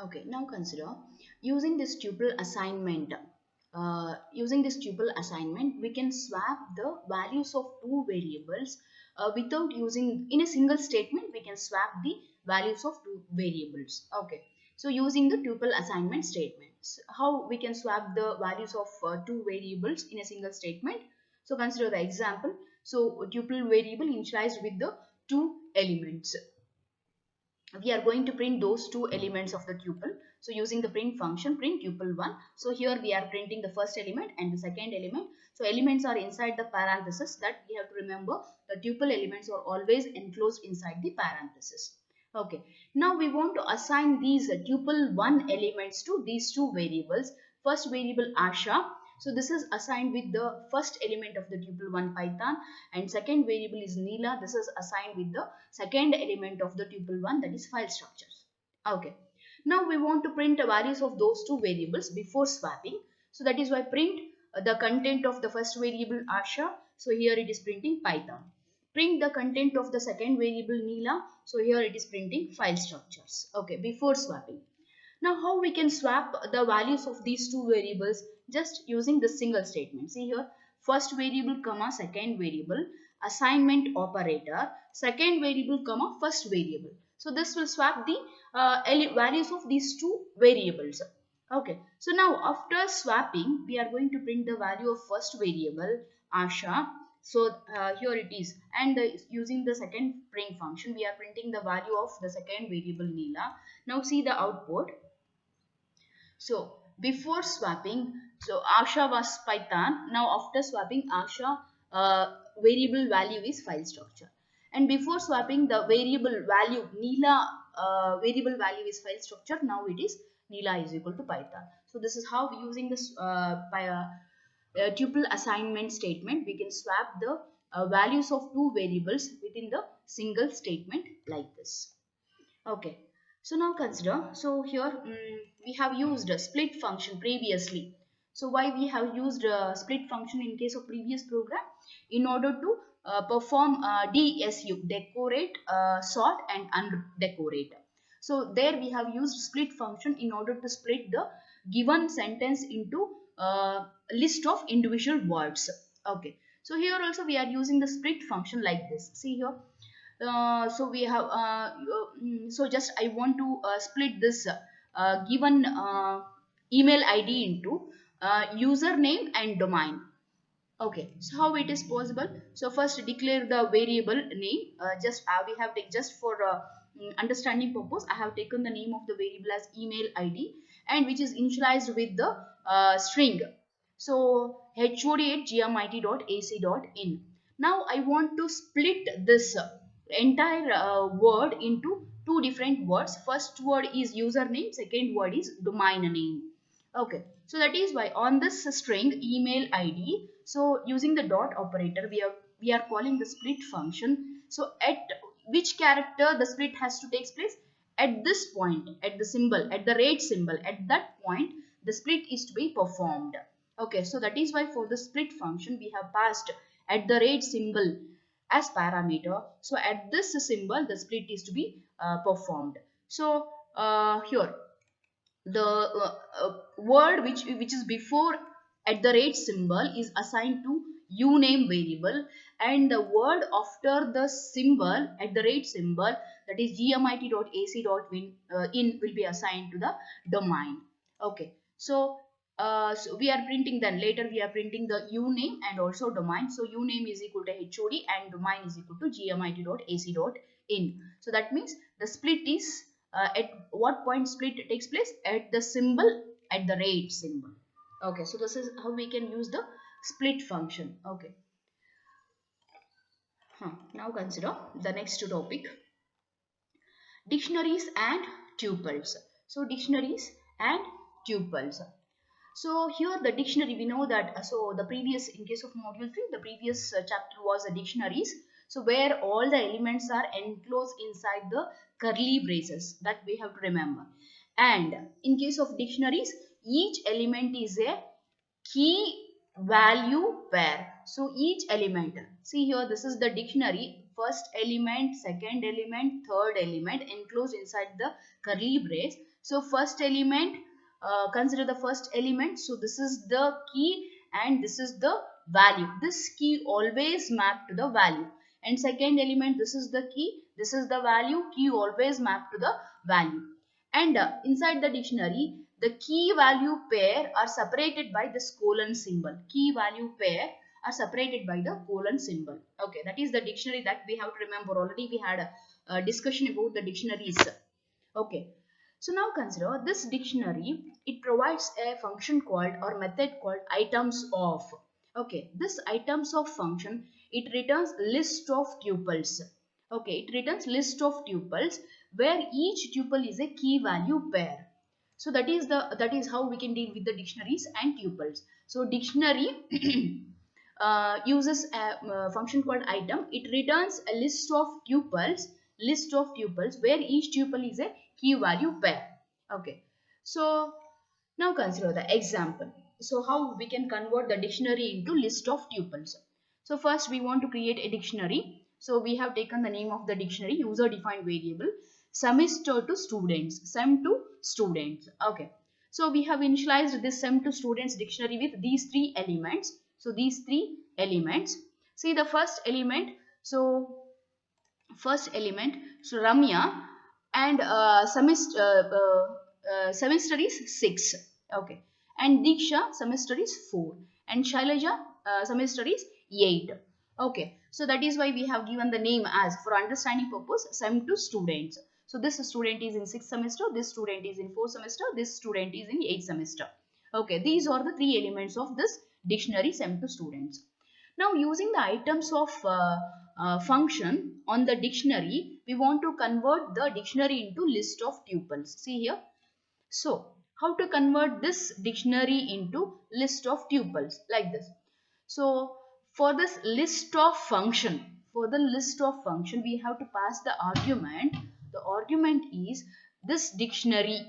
Okay, now consider using this tuple assignment. We can swap the values of two variables without using in a single statement. We can swap the values of two variables. Okay, so using the tuple assignment statements, how we can swap the values of two variables in a single statement? So consider the example. So tuple variable initialized with the two elements, we are going to print those two elements of the tuple. So using the print function, print tuple1. So here we are printing the first element and the second element. So elements are inside the parenthesis, that we have to remember. The tuple elements are always enclosed inside the parenthesis. Okay, now we want to assign these tuple1 elements to these two variables. First variable Asha. So this is assigned with the first element of the tuple1 Python, and second variable is Neela. This is assigned with the second element of the tuple1, that is file structures. Okay. Now we want to print the values of those two variables before swapping. So that is why print the content of the first variable Asha. So here it is printing Python. Print the content of the second variable Neela. So here it is printing file structures. Okay, before swapping. Now how we can swap the values of these two variables? Just using the single statement. See here, first variable comma second variable, assignment operator, second variable comma first variable. So this will swap the values of these two variables. Okay, so now after swapping, we are going to print the value of first variable Asha. So here it is, and using the second print function, we are printing the value of the second variable Neela. Now see the output. So before swapping, so Asha was Python. Now after swapping, Asha variable value is file structure. And before swapping, the variable value Neela variable value is file structure. Now it is Neela is equal to Python. So this is how using this tuple assignment statement, we can swap the values of two variables within the single statement like this. Okay, so now consider, so here we have used a split function previously. So why we have used a split function in case of previous program? In order to perform DSU, decorate, sort and undecorate. So there we have used split function in order to split the given sentence into list of individual words. Okay, so here also we are using the split function like this. See here, so we have so just I want to split this given email ID into username and domain. Okay, so how it is possible? So first declare the variable name. Just we have just for understanding purpose, I have taken the name of the variable as email ID, and which is initialized with the string. So hod@gmit.ac.in. Now I want to split this entire word into two different words. First word is username, second word is domain name. Okay, so that is why on this string email ID, so using the dot operator, we are calling the split function. So at which character the split has to take place? At this point, at the symbol, at the rate symbol, at that point, the split is to be performed. Okay, so that is why for the split function we have passed at the rate symbol as parameter. So at this symbol, the split is to be performed. So here the word which is before at the rate symbol is assigned to uname variable, and the word after the symbol at the rate symbol, that is gmit.ac.in will be assigned to the domain. Okay, so so we are printing, then later we are printing the uname and also domain. So uname is equal to hod and domain is equal to gmit.ac.in. So that means the split is at what point split takes place? At the symbol, at the rate symbol. Okay, so this is how we can use the split function. Okay, now consider the next topic, dictionaries and tuples. So dictionaries and tuples. So here the dictionary, we know that so the previous, in case of module 3, the previous chapter was the dictionaries. So where all the elements are enclosed inside the curly braces, that we have to remember. And in case of dictionaries, each element is a key value pair. So each element, see here, this is the dictionary. first element, second element, third element enclosed inside the curly brace. So first element, consider the first element. So this is the key and this is the value. This key always map to the value. And second element, this is the key, this is the value, key always map to the value. And inside the dictionary, the key value pair are separated by this colon symbol. Key value pair are separated by the colon symbol. Okay, that is the dictionary that we have to remember. Already we had a discussion about the dictionaries. Okay, so now consider this dictionary. It provides a function called or method called items of. Okay, this items of function, it returns list of tuples. Okay, it returns list of tuples where each tuple is a key value pair. So that is how we can deal with the dictionaries and tuples. So dictionary uses a function called item. It returns a list of tuples where each tuple is a key value pair. Okay, so now consider the example. So how we can convert the dictionary into list of tuples. So first we want to create a dictionary. So we have taken the name of the dictionary, user defined variable, semester to students, sem to students. Okay, so we have initialized this sem to students dictionary with these three elements. So these three elements, see the first element. So Ramya, and semester is 6. Okay, and Diksha semester is 4, and Shailaja semester is 8. Okay, so that is why we have given the name as, for understanding purpose, sem to students. So this student is in 6th semester, this student is in 4th semester, this student is in 8th semester. Okay, these are the three elements of this dictionary sem to students. Now using the items of function on the dictionary, we want to convert the dictionary into list of tuples. See here. So how to convert this dictionary into list of tuples like this. So for this list of function, we have to pass the argument. The argument is this dictionary.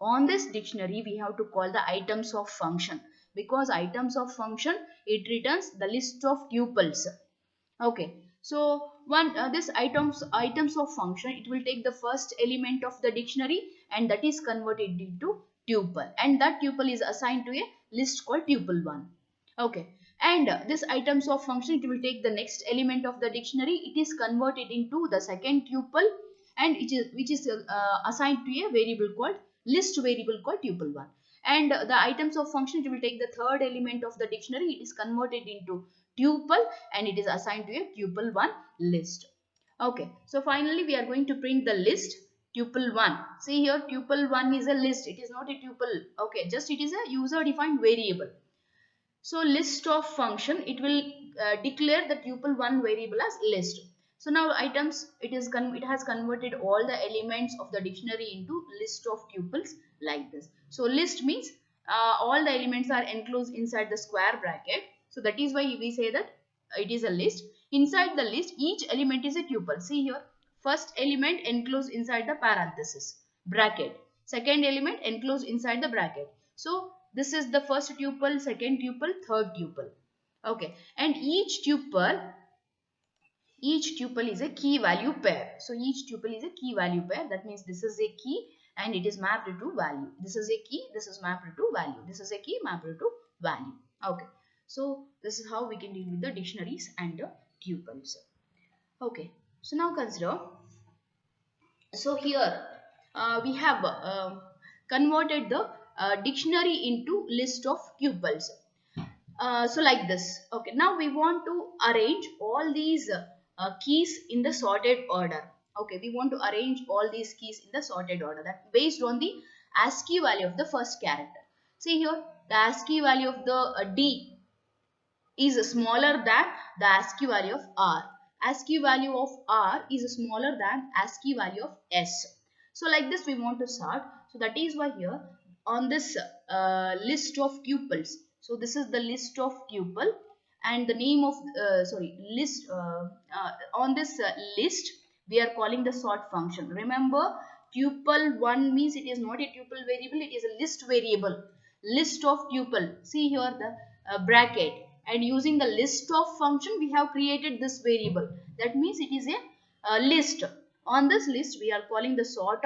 On this dictionary, we have to call the items of function, because items of function, it returns the list of tuples. Okay, so this items of function, it will take the first element of the dictionary and that is converted into tuple, and that tuple is assigned to a list called tuple 1. Okay, and this items of function, it will take the next element of the dictionary, it is converted into the second tuple, and which is assigned to a variable called list variable called tuple 1. And the items of function, it will take the third element of the dictionary, it is converted into tuple, and it is assigned to a tuple 1 list. Okay, so finally we are going to print the list tuple 1. See here, tuple 1 is a list, it is not a tuple. Okay, just it is a user defined variable. So list of function, it will declare the tuple 1 variable as list. So now items, it has converted all the elements of the dictionary into list of tuples like this. So list means all the elements are enclosed inside the square bracket. So that is why we say that it is a list. Inside the list, each element is a tuple. See here, first element enclosed inside the parenthesis bracket. Second element enclosed inside the bracket. So this is the first tuple, second tuple, third tuple. Okay, and each tuple is a key value pair. So each tuple is a key value pair. That means this is a key and it is mapped to value. This is a key, this is mapped to value. This is a key mapped to value. Okay, so this is how we can deal with the dictionaries and the tuples. Okay, so now consider. So here we have converted the dictionary into list of tuples. So like this. Okay, now we want to arrange all these keys in the sorted order. Okay, we want to arrange all these keys in the sorted order, that based on the ASCII value of the first character. See here, the ASCII value of the D is smaller than the ASCII value of R. ASCII value of R is smaller than ASCII value of S. So like this we want to sort. So that is why here on this list of tuples. So this is the list of tuple, and the name of list on this list we are calling the sort function. Remember, tuple 1 means it is not a tuple variable, it is a list variable. List of tuple. See here the bracket, and using the list of function we have created this variable. That means it is a list. On this list we are calling the sort